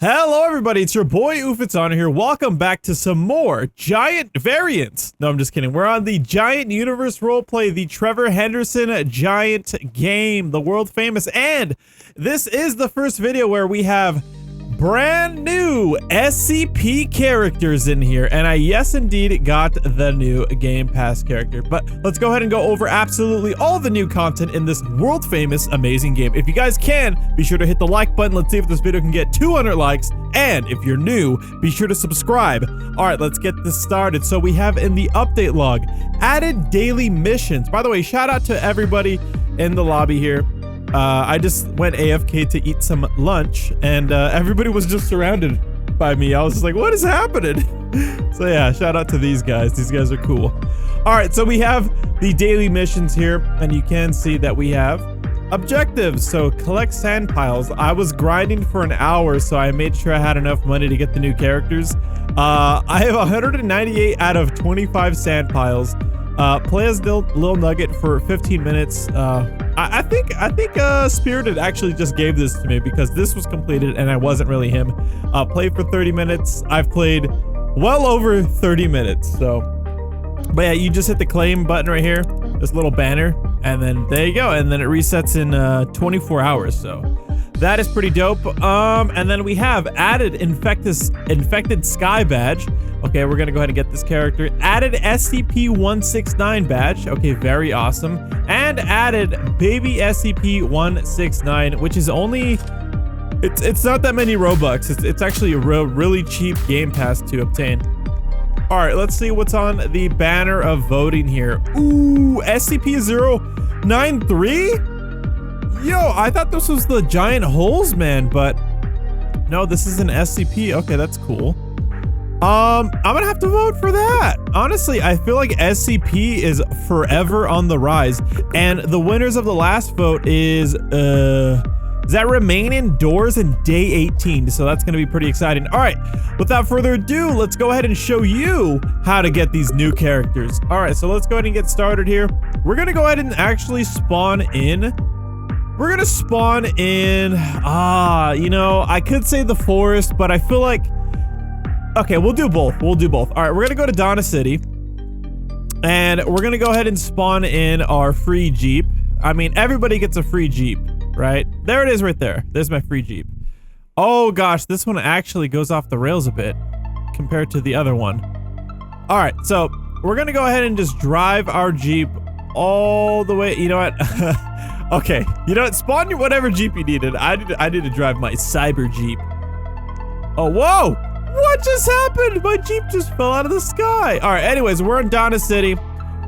Hello everybody, it's your boy Ufitson here. Welcome back to some more Giant Variants. No, I'm just kidding. We're on the Giant Universe Roleplay, the Trevor Henderson Giant game, the world famous. And this is the first video where we have brand new SCP characters in here. And I, yes indeed, got the new Game Pass character. But let's go ahead and go over absolutely all the new content in this world famous amazing game. If you guys can, be sure to hit the like button. Let's see if this video can get 200 likes. And if you're new, be sure to subscribe. All right, let's get this started. So we have in the update log, added daily missions. By the way, shout out to everybody in the lobby here. I just went AFK to eat some lunch, and everybody was just surrounded by me. I was just like, what is happening? So yeah, shout out to these guys. These guys are cool. All right, so we have the daily missions here, and you can see that we have objectives. So collect sand piles. I was grinding for an hour, so I made sure I had enough money to get the new characters. I have 198 out of 25 sand piles. Play as Lil Nugget for 15 minutes. I think Spirited actually just gave this to me because this was completed and I wasn't really him. Play for 30 minutes. I've played well over 30 minutes. So, but yeah, you just hit the claim button right here, this little banner, and then there you go. And then it resets in 24 hours. So that is pretty dope. And then we have added infected sky badge. Okay, we're gonna go ahead and get this character. Added SCP-169 badge. Okay, very awesome. And added baby SCP-169, which is only, it's not that many Robux. It's actually a really cheap Game Pass to obtain. All right, let's see what's on the banner of voting here. Ooh, SCP-093? Yo, I thought this was the giant holes man, but no, this is an SCP. Okay, that's cool. I'm gonna have to vote for that. Honestly, I feel like SCP is forever on the rise, and the winners of the last vote is that remain indoors in day 18, so that's gonna be pretty exciting. All right, without further ado, let's go ahead and show you how to get these new characters. All right, so let's go ahead and get started here. We're gonna go ahead and actually spawn in. We're gonna spawn in, you know, I could say the forest, but I feel like, okay, we'll do both. We'll do both. All right, we're gonna go to Donna City, and we're gonna go ahead and spawn in our free Jeep. I mean, everybody gets a free Jeep, right? There it is right there. There's my free Jeep. Oh gosh, this one actually goes off the rails a bit compared to the other one. All right, so we're gonna go ahead and just drive our Jeep all the way. You know what? Okay, you know what? Spawn your whatever Jeep you needed. I need to drive my cyber Jeep. Oh, whoa! What just happened? My Jeep just fell out of the sky. All right, anyways, we're in Donna City.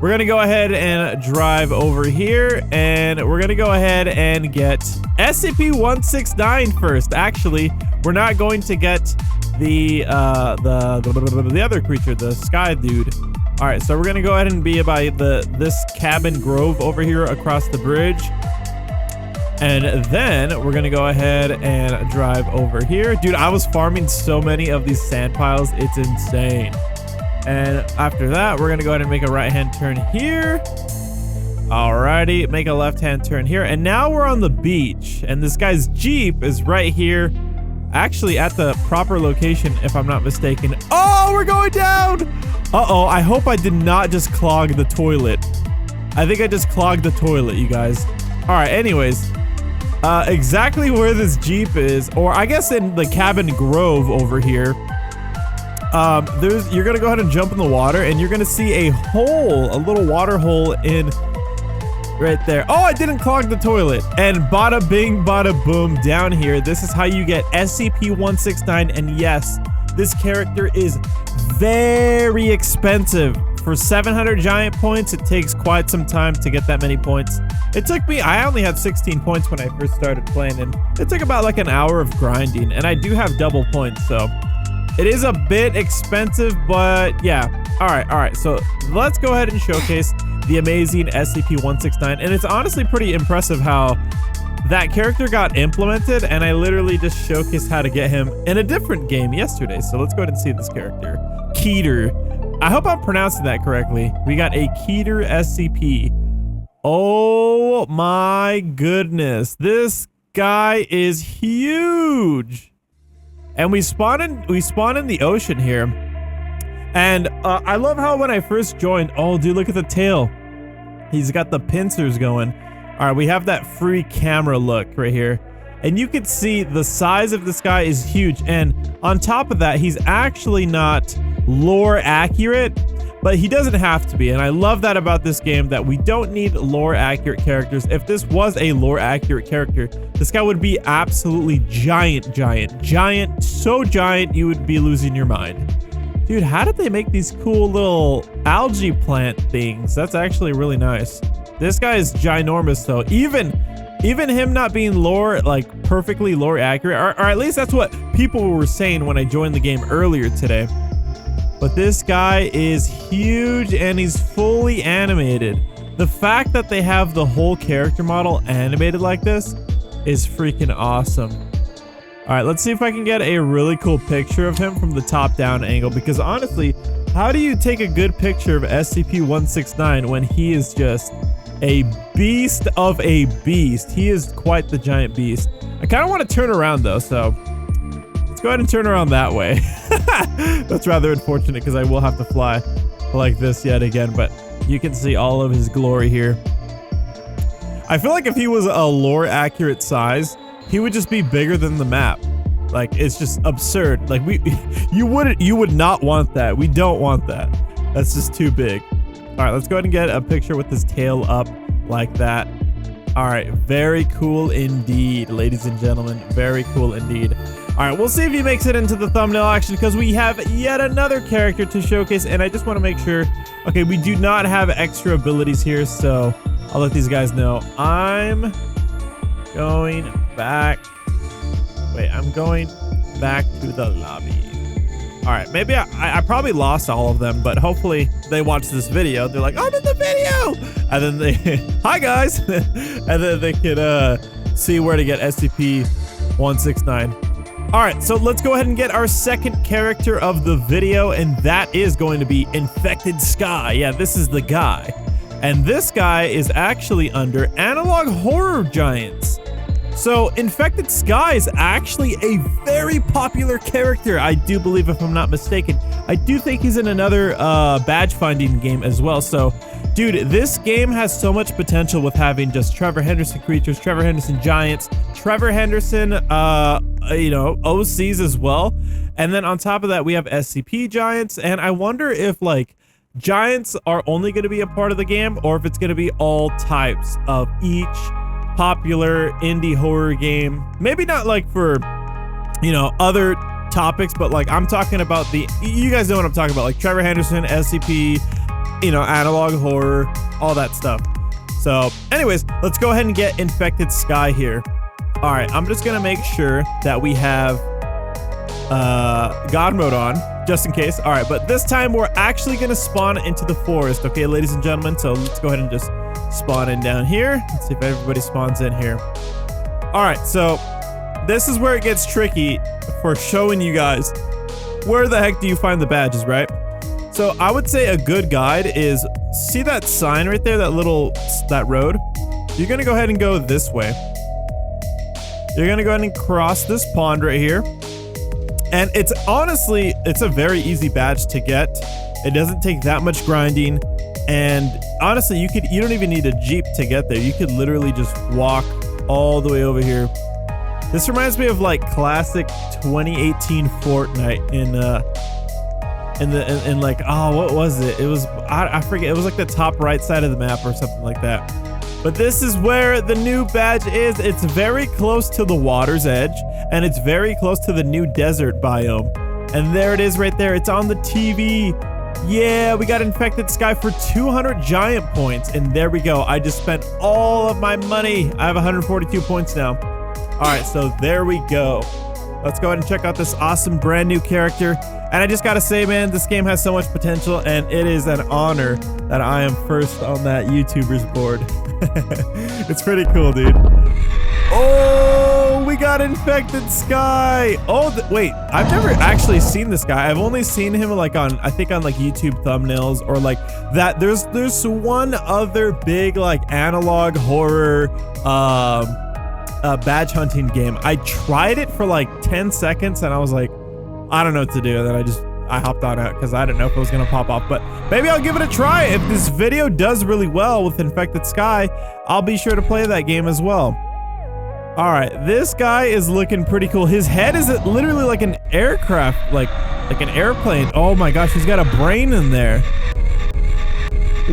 We're gonna go ahead and drive over here, and we're gonna go ahead and get SCP-169 first. Actually, we're not going to get the other creature, the sky dude. All right, so we're gonna go ahead and be by this cabin grove over here across the bridge. And then we're gonna go ahead and drive over here. Dude, I was farming so many of these sand piles, it's insane. And after that, we're gonna go ahead and make a right-hand turn here. Alrighty, make a left-hand turn here. And now we're on the beach, and this guy's Jeep is right here. Actually at the proper location, if I'm not mistaken. Oh, we're going down! Uh-oh, I hope I did not just clog the toilet. I think I just clogged the toilet, you guys. All right, anyways. Exactly where this Jeep is, or I guess in the cabin grove over here, you're gonna go ahead and jump in the water, and you're gonna see a hole, a little water hole in right there. Oh, I didn't clog the toilet. And bada bing, bada boom, down here, this is how you get SCP-169, and yes, this character is very expensive. For 700 giant points, it takes quite some time to get that many points. It took me, I only had 16 points when I first started playing, and it took about like an hour of grinding, and I do have double points, so it is a bit expensive, but yeah. All right, so let's go ahead and showcase the amazing SCP-169, and it's honestly pretty impressive how that character got implemented, and I literally just showcased how to get him in a different game yesterday. So let's go ahead and see this character. Keter. I hope I'm pronouncing that correctly. We got a Keter SCP. Oh my goodness. This guy is huge. And we spawn in the ocean here. And I love how when I first joined, oh dude, look at the tail. He's got the pincers going. All right, we have that free camera look right here. And you can see the size of this guy is huge. And on top of that, he's actually not lore accurate, but he doesn't have to be. And I love that about this game, that we don't need lore accurate characters. If this was a lore accurate character, this guy would be absolutely giant, so giant you would be losing your mind. Dude, how did they make these cool little algae plant things? That's actually really nice. This guy is ginormous though. Even him not being lore, like perfectly lore accurate, or at least that's what people were saying when I joined the game earlier today. But this guy is huge and he's fully animated. The fact that they have the whole character model animated like this is freaking awesome. All right, let's see if I can get a really cool picture of him from the top down angle, because honestly, how do you take a good picture of SCP-169 when he is just a beast of a beast? He is quite the giant beast. I kind of want to turn around though, so let's go ahead and turn around that way. That's rather unfortunate because I will have to fly like this yet again, but you can see all of his glory here. I feel like if he was a lore accurate size, he would just be bigger than the map. Like, it's just absurd. Like, you would not want that. We don't want that. That's just too big. All right, let's go ahead and get a picture with his tail up like that. All right, very cool indeed, ladies and gentlemen. Very cool indeed. All right, we'll see if he makes it into the thumbnail action, because we have yet another character to showcase, and I just want to make sure. Okay, we do not have extra abilities here, so I'll let these guys know. I'm going back. Wait, I'm going back to the lobby. All right, maybe I probably lost all of them, but hopefully they watch this video. They're like, I'm in the video! And then they, hi guys! And then they can see where to get SCP-169. All right, so let's go ahead and get our second character of the video, and that is going to be Infected Sky. Yeah, this is the guy. And this guy is actually under Analog Horror Giants. So Infected Sky is actually a very popular character, I do believe, if I'm not mistaken. I do think he's in another badge finding game as well. So dude, this game has so much potential with having just Trevor Henderson creatures, Trevor Henderson giants, Trevor Henderson you know, OCs as well. And then on top of that, we have SCP giants. And I wonder if like giants are only going to be a part of the game, or if it's going to be all types of each popular indie horror game. Maybe not like for, you know, other topics, but like I'm talking about the, you guys know what I'm talking about, like Trevor Henderson, SCP, you know, Analog Horror, all that stuff. So anyways, let's go ahead and get Infected Sky here. All right, I'm just gonna make sure that we have God mode on, just in case. All right, but this time we're actually gonna spawn into the forest, okay, ladies and gentlemen? So let's go ahead and just spawn in down here. Let's see if everybody spawns in here. All right, so this is where it gets tricky for showing you guys where the heck do you find the badges, right? So I would say a good guide is, see that sign right there, that road? You're gonna go ahead and go this way. You're gonna go ahead and cross this pond right here. And it's honestly, it's a very easy badge to get. It doesn't take that much grinding. And honestly, you don't even need a Jeep to get there. You could literally just walk all the way over here. This reminds me of like classic 2018 Fortnite in like, oh, what was it? It was, I forget. It was like the top right side of the map or something like that. But this is where the new badge is. It's very close to the water's edge, and it's very close to the new desert biome. And there it is right there. It's on the TV. Yeah, we got Infected Sky for 200 giant points. And there we go. I just spent all of my money. I have 142 points now. All right, so there we go. Let's go ahead and check out this awesome brand new character. And I just gotta say, man, this game has so much potential, and it is an honor that I am first on that YouTuber's board. It's pretty cool, dude. Oh, we got Infected Sky. Oh, wait, I've never actually seen this guy. I've only seen him like on, I think on like YouTube thumbnails or like that. There's one other big like Analog Horror badge hunting game. I tried it for like 10 seconds and I was like, I don't know what to do. And then I hopped on it because I didn't know if it was gonna pop off, but maybe I'll give it a try. If this video does really well with Infected Sky, I'll be sure to play that game as well. All right, this guy is looking pretty cool. His head is literally like an aircraft, like an airplane. Oh my gosh, he's got a brain in there.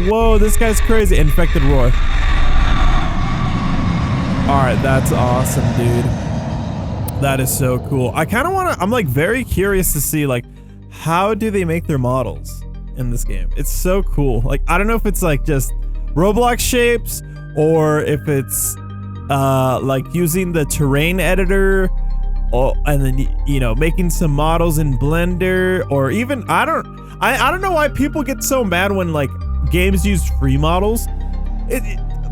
Whoa, this guy's crazy. Infected Roar. All right, that's awesome, dude. That is so cool. I kind of want to, I'm like very curious to see like, how do they make their models in this game? It's so cool. Like, I don't know if it's like just Roblox shapes or if it's like using the terrain editor and then, you know, making some models in Blender, or even, I don't know why people get so mad when like games use free models.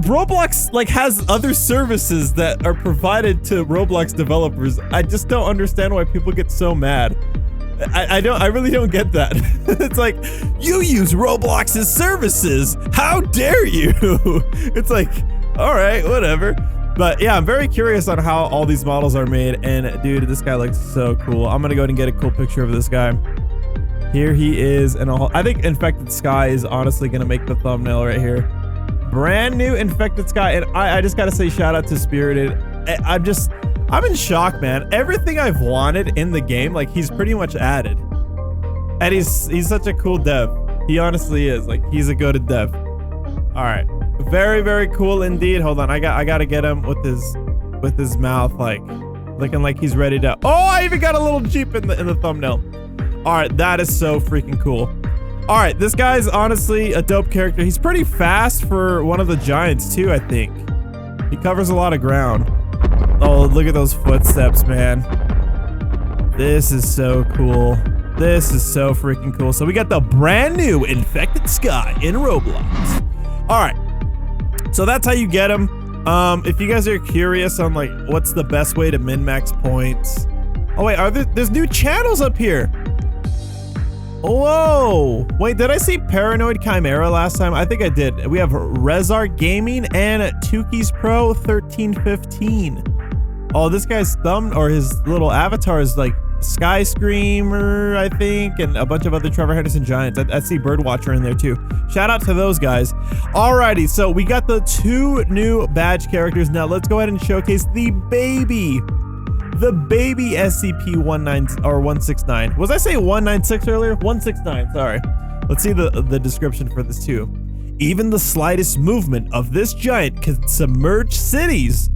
Roblox like has other services that are provided to Roblox developers. I just don't understand why people get so mad. I really don't get that. It's like, you use Roblox's services. How dare you? It's like, all right, whatever. But yeah, I'm very curious on how all these models are made. And dude, this guy looks so cool. I'm gonna go ahead and get a cool picture of this guy. Here he is. And I think Infected Sky is honestly gonna make the thumbnail right here. Brand new Infected Sky. And I just gotta say shout out to Spirited. I'm in shock, man. Everything I've wanted in the game, like he's pretty much added. And he's such a cool dev. He honestly is. Like, he's a good dev. All right. Very, very cool indeed. Hold on. I gotta get him with his mouth like looking like he's ready to. Oh, I even got a little Jeep in the thumbnail. All right, that is so freaking cool. All right, this guy's honestly a dope character. He's pretty fast for one of the giants too, I think. He covers a lot of ground. Oh, look at those footsteps, man. This is so cool. This is so freaking cool. So we got the brand new Infected Sky in Roblox. All right. So that's how you get them. If you guys are curious on like what's the best way to min-max points. Oh wait, there's new channels up here. Whoa. Wait, did I see Paranoid Chimera last time? I think I did. We have Rezart Gaming and Tukey's Pro 1315. Oh, this guy's thumb or his little avatar is like Sky Screamer, I think, and a bunch of other Trevor Henderson giants. I see Birdwatcher in there too. Shout out to those guys. Alrighty, so we got the 2 new badge characters. Now let's go ahead and showcase the baby SCP-19 or 169. Was I say 196 earlier? 169, sorry. Let's see the description for this too. Even the slightest movement of this giant can submerge cities.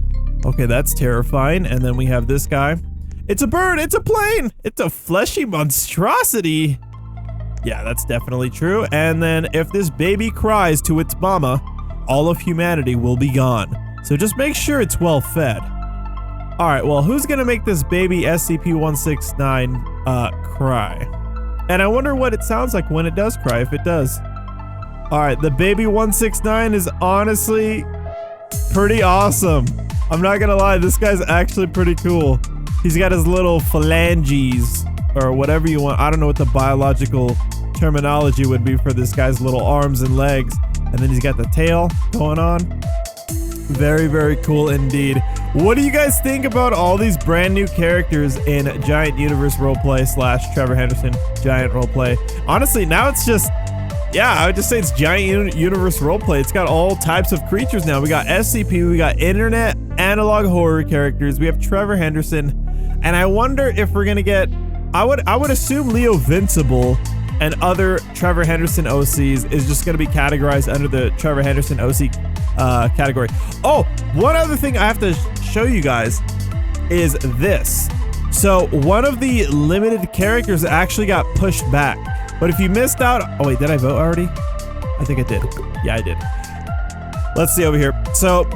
Okay, that's terrifying. And then we have this guy. It's a bird, it's a plane, it's a fleshy monstrosity. Yeah, that's definitely true. And then if this baby cries to its mama, all of humanity will be gone. So just make sure it's well fed. All right, well, who's gonna make this baby SCP-169 cry? And I wonder what it sounds like when it does cry, if it does. All right, the baby 169 is honestly pretty awesome. I'm not gonna lie, this guy's actually pretty cool. He's got his little phalanges, or whatever you want. I don't know what the biological terminology would be for this guy's little arms and legs. And then he's got the tail going on. Very, very cool indeed. What do you guys think about all these brand new characters in Giant Universe Roleplay / Trevor Henderson Giant Roleplay? Honestly, now it's just, yeah, I would just say it's Giant Universe Roleplay. It's got all types of creatures now. We got SCP, we got internet analog horror characters, we have Trevor Henderson, and I wonder if we're gonna get, I would assume Leo Vincible and other Trevor Henderson OCs is just gonna be categorized under the Trevor Henderson OC category. Oh, one other thing I have to show you guys is this. So one of the limited characters actually got pushed back. But if you missed out, oh wait, did I vote already? I think I did. Yeah, I did. Let's see over here. So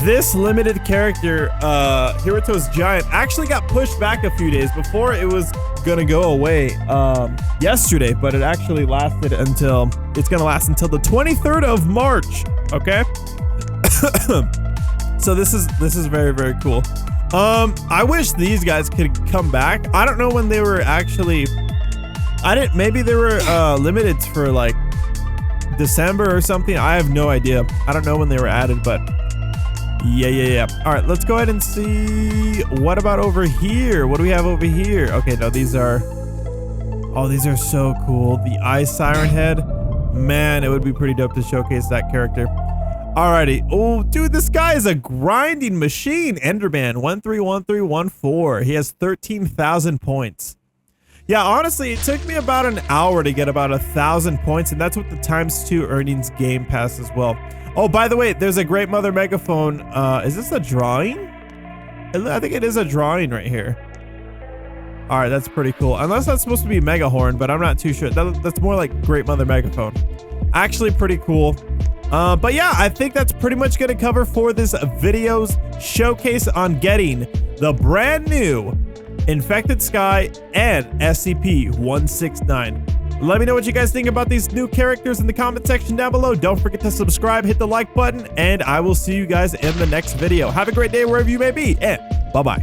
this limited character, Hiruto's Giant, actually got pushed back a few days. Before it was gonna go away yesterday, but it actually lasted until, it's gonna last until the 23rd of March, okay? So this is very, very cool. I wish these guys could come back. I don't know when they were actually, maybe they were limited for like December or something. I have no idea. I don't know when they were added, but Yeah. All right, let's go ahead and see. What about over here? What do we have over here? Okay, no, these are... Oh, these are so cool. The Eye Siren Head. Man, it would be pretty dope to showcase that character. Alrighty. Oh, dude, this guy is a grinding machine. Enderman 131314. He has 13,000 points. Yeah, honestly, it took me about an hour to get about 1,000 points, and that's with the ×2 earnings game pass as well. Oh, by the way, there's a Great Mother Megaphone. Is this a drawing? I think it is a drawing right here. All right, that's pretty cool. Unless that's supposed to be Megahorn, but I'm not too sure. That's more like Great Mother Megaphone. Actually, pretty cool. But yeah, I think that's pretty much going to cover for this video's showcase on getting the brand new Infected Sky and SCP-169. Let me know what you guys think about these new characters in the comment section down below. Don't forget to subscribe, hit the like button, and I will see you guys in the next video. Have a great day wherever you may be, and bye-bye.